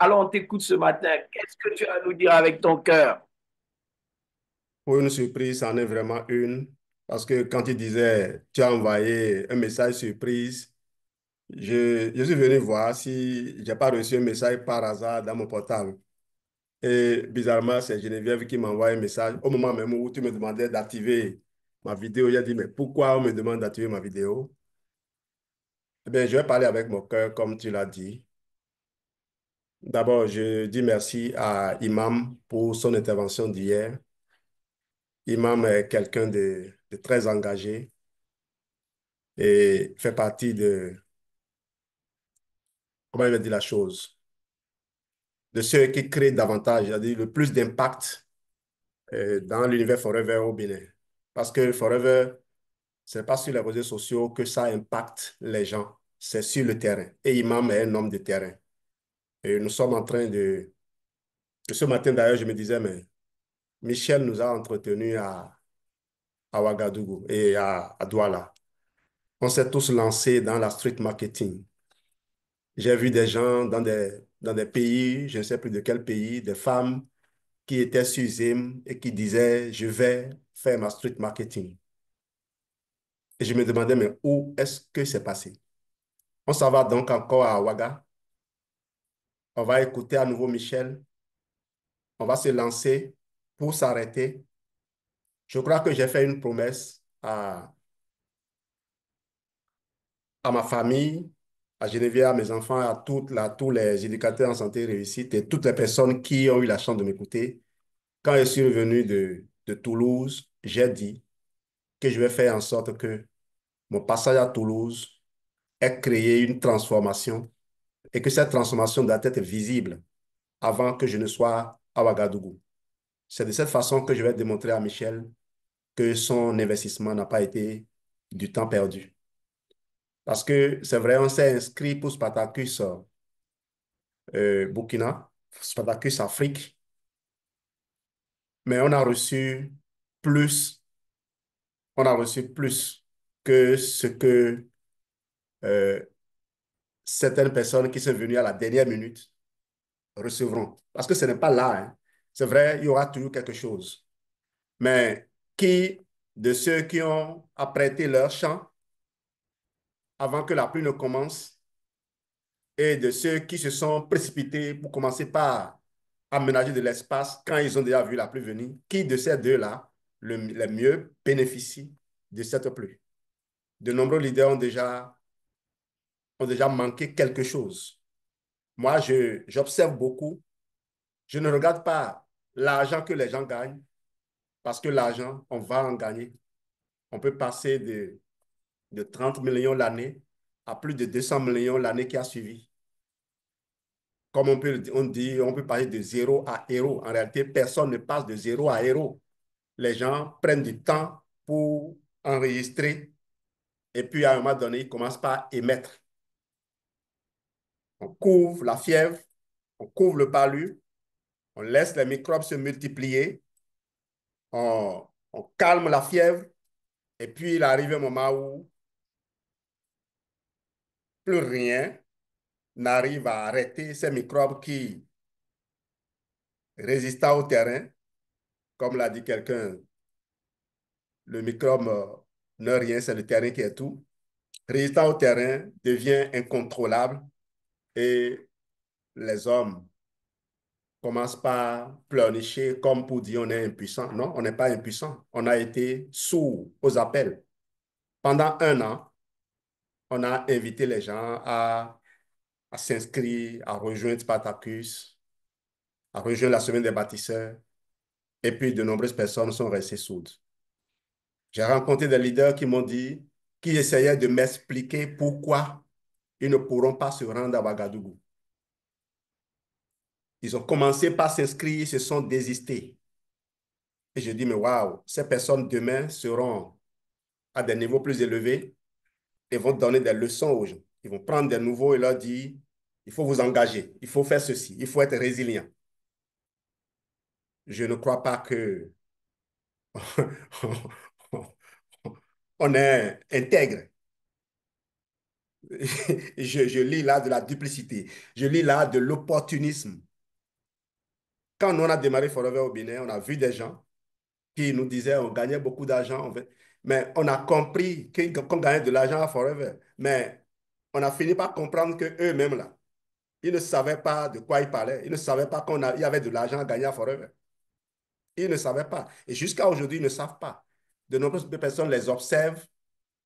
Alors, on t'écoute ce matin. Qu'est-ce que tu as à nous dire avec ton cœur? Pour une surprise, c'en est vraiment une. Parce que quand il disait, tu as envoyé un message surprise, je suis venu voir si j'ai pas reçu un message par hasard dans mon portable. Et bizarrement, c'est Geneviève qui m'envoie un message au moment même où tu me demandais d'activer ma vidéo. J'ai dit, mais pourquoi on me demande d'activer ma vidéo? Eh bien, je vais parler avec mon cœur, comme tu l'as dit. D'abord, je dis merci à Imam pour son intervention d'hier. Imam est quelqu'un de très engagé et fait partie de, comment il va dire la chose, de ceux qui créent davantage, c'est-à-dire le plus d'impact dans l'univers Forever au Bénin. Parce que Forever, ce n'est pas sur les réseaux sociaux que ça impacte les gens, c'est sur le terrain. Et Imam est un homme de terrain. Et nous sommes en train ce matin d'ailleurs, je me disais, mais Michel nous a entretenus à Ouagadougou et à Douala. On s'est tous lancés dans la street marketing. J'ai vu des gens dans des pays, je ne sais plus de quel pays, des femmes qui étaient sur Zim et qui disaient, je vais faire ma street marketing. Et je me demandais, mais où est-ce que c'est passé? On s'en va donc encore à Ouaga. On va écouter à nouveau Michel. On va se lancer pour s'arrêter. Je crois que j'ai fait une promesse à ma famille, à Geneviève, à mes enfants, tous les éducateurs en santé et réussite et toutes les personnes qui ont eu la chance de m'écouter. Quand je suis revenu de Toulouse, j'ai dit que je vais faire en sorte que mon passage à Toulouse ait créé une transformation et que cette transformation doit être visible avant que je ne sois à Ouagadougou. C'est de cette façon que je vais démontrer à Michel que son investissement n'a pas été du temps perdu. Parce que c'est vrai, on s'est inscrit pour Spartacus Burkina, Spartacus Afrique, mais plus, on a reçu plus que ce que euh, certaines personnes qui sont venues à la dernière minute recevront. Parce que ce n'est pas là, hein. C'est vrai, il y aura toujours quelque chose. Mais qui de ceux qui ont apprêté leur champ avant que la pluie ne commence et de ceux qui se sont précipités pour commencer par aménager de l'espace quand ils ont déjà vu la pluie venir, qui de ces deux-là, le mieux bénéficie de cette pluie? De nombreux leaders ont déjà manqué quelque chose. Moi, j'observe beaucoup. Je ne regarde pas l'argent que les gens gagnent, parce que l'argent, on va en gagner. On peut passer de 30 millions l'année à plus de 200 millions l'année qui a suivi. Comme on peut parler de zéro à héros. En réalité, personne ne passe de zéro à héros. Les gens prennent du temps pour enregistrer et puis à un moment donné, ils commencent par émettre. On couvre la fièvre, on couvre le palu, on laisse les microbes se multiplier, on calme la fièvre et puis il arrive un moment où plus rien n'arrive à arrêter ces microbes qui résistent au terrain. Comme l'a dit quelqu'un, le microbe n'est rien, c'est le terrain qui est tout. Résistant au terrain devient incontrôlable et les hommes commencent par pleurnicher comme pour dire on est impuissant. Non, on n'est pas impuissant. On a été sourd aux appels. Pendant un an, on a invité les gens à s'inscrire, à rejoindre Spartacus, à rejoindre la semaine des bâtisseurs. Et puis, de nombreuses personnes sont restées sourdes. J'ai rencontré des leaders qui m'ont dit, qui essayaient de m'expliquer pourquoi ils ne pourront pas se rendre à Ouagadougou. Ils ont commencé par s'inscrire, ils se sont désistés. Et je dis, mais waouh, ces personnes demain seront à des niveaux plus élevés et vont donner des leçons aux gens. Ils vont prendre des nouveaux et leur dire, il faut vous engager, il faut faire ceci, il faut être résilient. Je ne crois pas que on est intègre Je lis là de la duplicité. Je lis là de l'opportunisme. Quand on a démarré Forever au Bénin, on a vu des gens qui nous disaient on gagnait beaucoup d'argent, mais on a compris qu'on gagnait de l'argent à Forever. Mais on a fini par comprendre qu'eux-mêmes, là, ils ne savaient pas de quoi ils parlaient. Ils ne savaient pas il y avait de l'argent à gagner à Forever. Ils ne savaient pas. Et jusqu'à aujourd'hui, ils ne savent pas. De nombreuses personnes les observent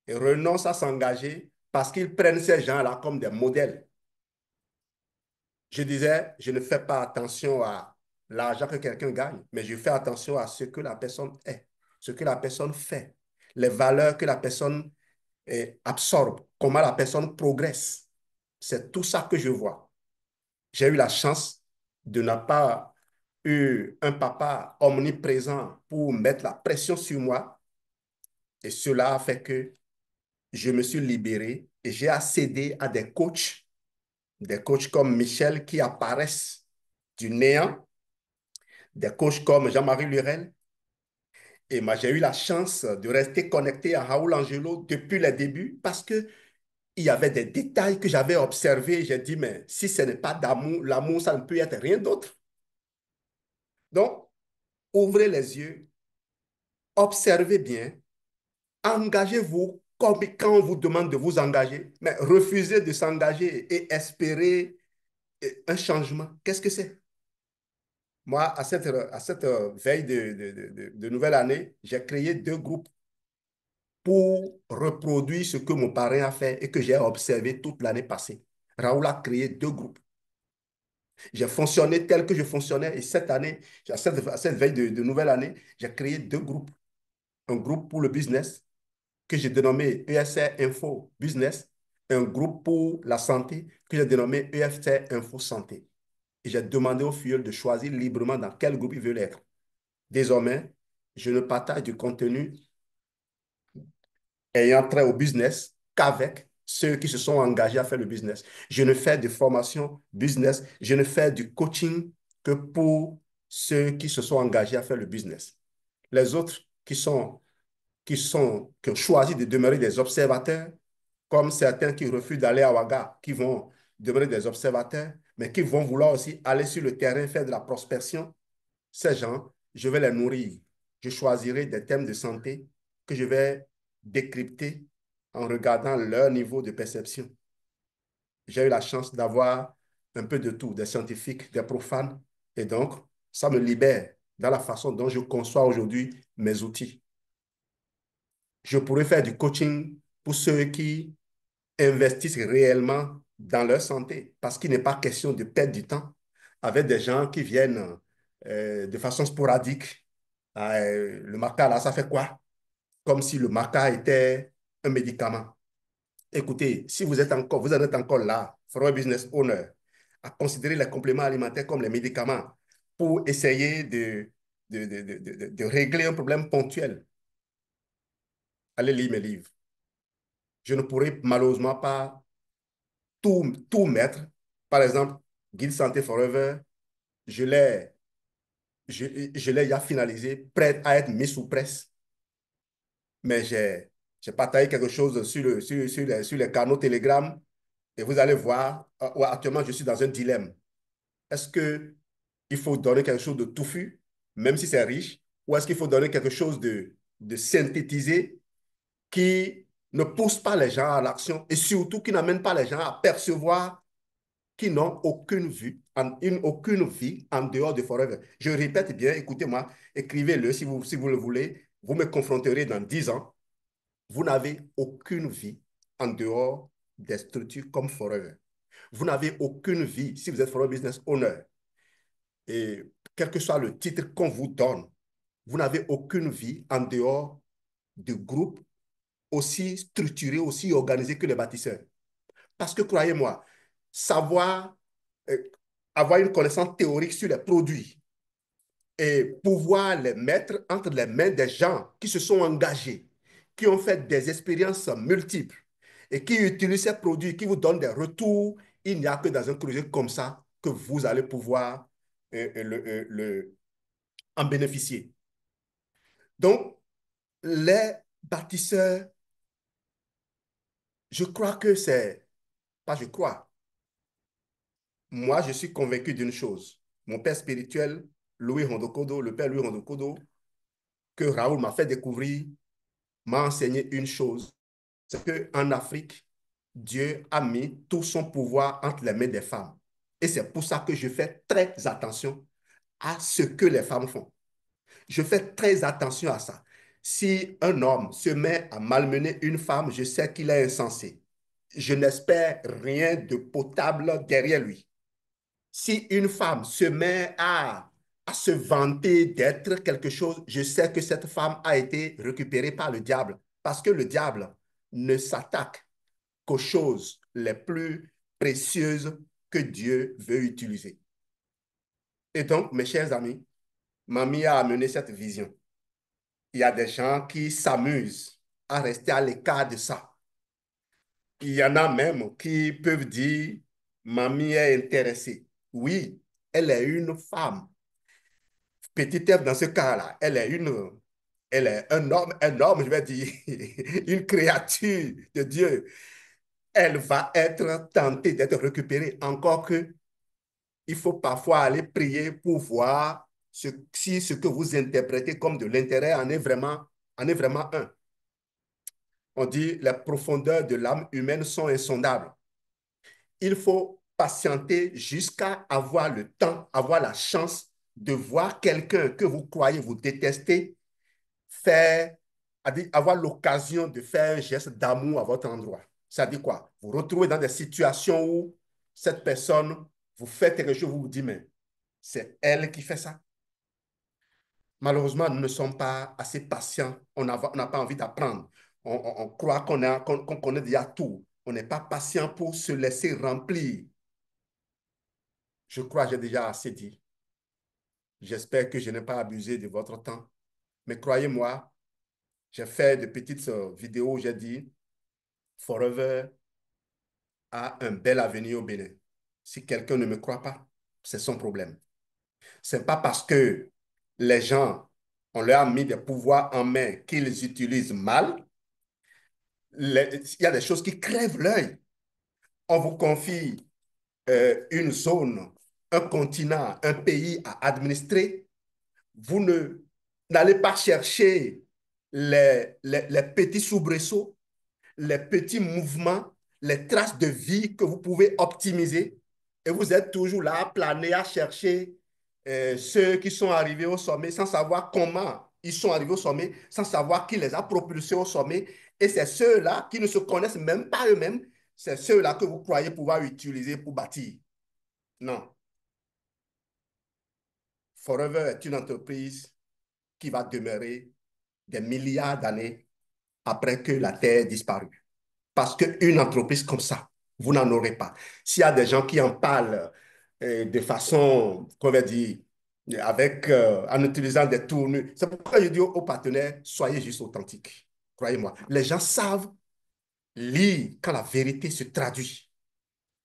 et renoncent à s'engager parce qu'ils prennent ces gens-là comme des modèles. Je disais, je ne fais pas attention à l'argent que quelqu'un gagne, mais je fais attention à ce que la personne est, ce que la personne fait, les valeurs que la personne absorbe, comment la personne progresse. C'est tout ça que je vois. J'ai eu la chance de ne pas eu un papa omniprésent pour mettre la pression sur moi. Et cela a fait que je me suis libéré et j'ai accédé à des coachs comme Michel qui apparaissent du néant, des coachs comme Jean-Marie Lurel. Et moi, j'ai eu la chance de rester connecté à Raoul Angelo depuis les débuts parce que il y avait des détails que j'avais observés. J'ai dit, mais si ce n'est pas d'amour, l'amour, ça ne peut être rien d'autre. Donc, ouvrez les yeux, observez bien, engagez-vous comme quand on vous demande de vous engager, mais refusez de s'engager et espérer un changement. Qu'est-ce que c'est? Moi, à cette veille de nouvelle année, j'ai créé deux groupes pour reproduire ce que mon parrain a fait et que j'ai observé toute l'année passée. Raoul a créé deux groupes. J'ai fonctionné tel que je fonctionnais et cette année, à cette veille de nouvelle année, j'ai créé deux groupes. Un groupe pour le business que j'ai dénommé ESR Info Business et un groupe pour la santé que j'ai dénommé EFC Info Santé. Et j'ai demandé aux filles de choisir librement dans quel groupe ils veulent être. Désormais, je ne partage du contenu ayant trait au business qu'avec ceux qui se sont engagés à faire le business. Je ne fais de formation business, je ne fais du coaching que pour ceux qui se sont engagés à faire le business. Les autres qui ont choisi de demeurer des observateurs, comme certains qui refusent d'aller à Ouaga, qui vont demeurer des observateurs, mais qui vont vouloir aussi aller sur le terrain, faire de la prospection. Ces gens, je vais les nourrir. Je choisirai des thèmes de santé que je vais décrypter en regardant leur niveau de perception. J'ai eu la chance d'avoir un peu de tout, des scientifiques, des profanes, et donc ça me libère dans la façon dont je conçois aujourd'hui mes outils. Je pourrais faire du coaching pour ceux qui investissent réellement dans leur santé, parce qu'il n'est pas question de perdre du temps avec des gens qui viennent de façon sporadique. Le maca, là, ça fait quoi? Comme si le maca était un médicament. Écoutez, si vous en êtes encore là, for a business owner, à considérer les compléments alimentaires comme les médicaments pour essayer de régler un problème ponctuel, allez lire mes livres. Je ne pourrai malheureusement pas tout mettre. Par exemple, Guide Santé Forever, je l'ai je l'ai déjà finalisé, prêt à être mis sous presse. Mais j'ai partagé quelque chose sur les canaux Telegram et vous allez voir, ouais, actuellement, je suis dans un dilemme. Est-ce qu'il faut donner quelque chose de touffu, même si c'est riche, ou est-ce qu'il faut donner quelque chose de synthétisé qui ne pousse pas les gens à l'action et surtout qui n'amène pas les gens à percevoir qui n'ont aucune vie en dehors de Forever. Je répète bien, écoutez-moi, écrivez-le si vous le voulez. Vous me confronterez dans 10 ans. Vous n'avez aucune vie en dehors des structures comme Forever. Vous n'avez aucune vie si vous êtes Forever Business Owner. Et quel que soit le titre qu'on vous donne, vous n'avez aucune vie en dehors de groupes aussi structurés, aussi organisés que les bâtisseurs. Parce que croyez-moi, savoir, euh, avoir une connaissance théorique sur les produits et pouvoir les mettre entre les mains des gens qui se sont engagés, qui ont fait des expériences multiples et qui utilisent ces produits, qui vous donnent des retours, il n'y a que dans un projet comme ça que vous allez pouvoir en bénéficier. Donc, les bâtisseurs, je crois que pas je crois. Moi, je suis convaincu d'une chose. Mon père spirituel, Louis Hondokodo, le père Louis Hondokodo, que Raoul m'a fait découvrir, m'a enseigné une chose, c'est qu'en Afrique, Dieu a mis tout son pouvoir entre les mains des femmes. Et c'est pour ça que je fais très attention à ce que les femmes font. Je fais très attention à ça. Si un homme se met à malmener une femme, je sais qu'il est insensé. Je n'espère rien de potable derrière lui. Si une femme se met à se vanter d'être quelque chose, je sais que cette femme a été récupérée par le diable. Parce que le diable ne s'attaque qu'aux choses les plus précieuses que Dieu veut utiliser. Et donc, mes chers amis, Mamie a amené cette vision. Il y a des gens qui s'amusent à rester à l'écart de ça. Il y en a même qui peuvent dire, Mamie est intéressée. Oui, elle est une femme. Petite Ève, dans ce cas-là, elle est un homme, je vais dire, une créature de Dieu. Elle va être tentée d'être récupérée. Encore que il faut parfois aller prier pour voir si ce que vous interprétez comme de l'intérêt en est vraiment un. On dit les profondeurs de l'âme humaine sont insondables. Il faut patienter jusqu'à avoir le temps, avoir la chance de voir quelqu'un que vous croyez vous détester faire, avoir l'occasion de faire un geste d'amour à votre endroit. Ça dit quoi? Vous vous retrouvez dans des situations où cette personne, vous faites quelque chose, vous vous dites, mais c'est elle qui fait ça. Malheureusement, nous ne sommes pas assez patients. On n'a pas envie d'apprendre. On croit qu'on connaît déjà tout. On n'est pas patient pour se laisser remplir. Je crois que j'ai déjà assez dit. J'espère que je n'ai pas abusé de votre temps. Mais croyez-moi, j'ai fait de petites vidéos où j'ai dit Forever a un bel avenir au Bénin. Si quelqu'un ne me croit pas, c'est son problème. Ce n'est pas parce que les gens, on leur a mis des pouvoirs en main qu'ils utilisent mal. Il y a des choses qui crèvent l'œil. On vous confie une zone, un continent, un pays à administrer. Vous n'allez pas chercher les petits soubresauts, les petits mouvements, les traces de vie que vous pouvez optimiser. Et vous êtes toujours là à planer, à chercher ceux qui sont arrivés au sommet sans savoir comment ils sont arrivés au sommet, sans savoir qui les a propulsés au sommet. Et c'est ceux-là qui ne se connaissent même pas eux-mêmes, c'est ceux-là que vous croyez pouvoir utiliser pour bâtir. Non. Forever est une entreprise qui va demeurer des milliards d'années après que la Terre ait disparu. Parce qu'une entreprise comme ça, vous n'en aurez pas. S'il y a des gens qui en parlent de façon, qu'on va dire, en utilisant des tournures, c'est pourquoi je dis aux partenaires, soyez juste authentiques. Croyez-moi. Les gens savent lire quand la vérité se traduit.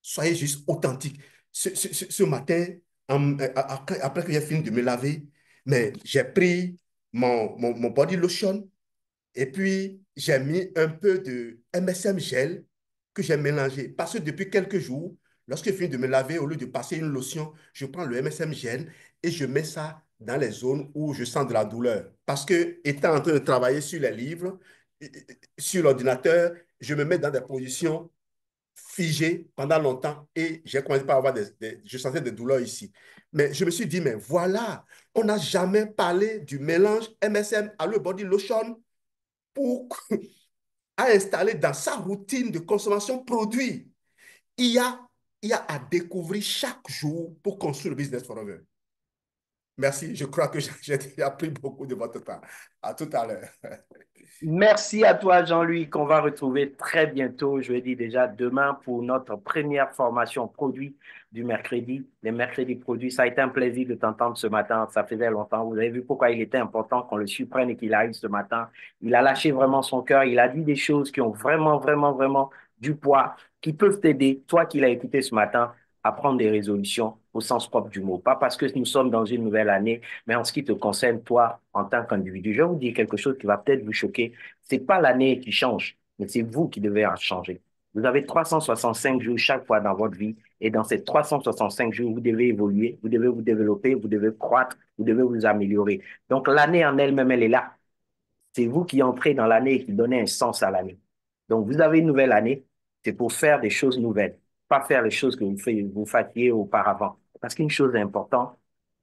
Soyez juste authentique. Ce matin, après que j'ai fini de me laver, mais j'ai pris mon body lotion et puis j'ai mis un peu de MSM gel que j'ai mélangé. Parce que depuis quelques jours, lorsque je finis de me laver, au lieu de passer une lotion, je prends le MSM gel et je mets ça dans les zones où je sens de la douleur. Parce que, étant en train de travailler sur les livres, sur l'ordinateur, je me mets dans des positions figé pendant longtemps et j'ai commencé par avoir je sentais des douleurs ici. Mais je me suis dit, mais voilà, on n'a jamais parlé du mélange MSM à le body lotion pour à installer dans sa routine de consommation produit. Il y a, il y a à découvrir chaque jour pour construire le business forever. Merci, je crois que j'ai déjà pris beaucoup de votre temps. À tout à l'heure. Merci à toi, Jean-Louis, qu'on va retrouver très bientôt, je dis déjà demain, pour notre première formation produit du mercredi. Les mercredis produits, ça a été un plaisir de t'entendre ce matin. Ça faisait longtemps. Vous avez vu pourquoi il était important qu'on le surprenne et qu'il arrive ce matin. Il a lâché vraiment son cœur. Il a dit des choses qui ont vraiment, vraiment, vraiment du poids, qui peuvent t'aider, toi qui l'as écouté ce matin, à prendre des résolutions au sens propre du mot. Pas parce que nous sommes dans une nouvelle année, mais en ce qui te concerne, toi, en tant qu'individu. Je vais vous dire quelque chose qui va peut-être vous choquer. C'est pas l'année qui change, mais c'est vous qui devez en changer. Vous avez 365 jours chaque fois dans votre vie. Et dans ces 365 jours, vous devez évoluer, vous devez vous développer, vous devez croître, vous devez vous améliorer. Donc, l'année en elle-même, elle est là. C'est vous qui entrez dans l'année et qui donnez un sens à l'année. Donc, vous avez une nouvelle année, c'est pour faire des choses nouvelles, pas faire les choses que vous faisiez auparavant. Parce qu'une chose est importante,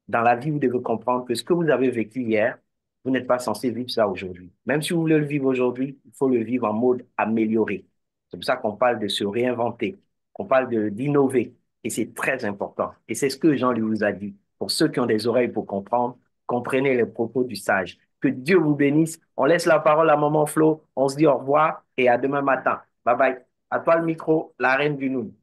dans la vie, vous devez comprendre que ce que vous avez vécu hier, vous n'êtes pas censé vivre ça aujourd'hui. Même si vous voulez le vivre aujourd'hui, il faut le vivre en mode amélioré. C'est pour ça qu'on parle de se réinventer, qu'on parle d'innover. Et c'est très important. Et c'est ce que Jean lui vous a dit. Pour ceux qui ont des oreilles pour comprendre, comprenez les propos du sage. Que Dieu vous bénisse. On laisse la parole à Maman Flo. On se dit au revoir et à demain matin. Bye bye. À toi le micro, la reine du Noun.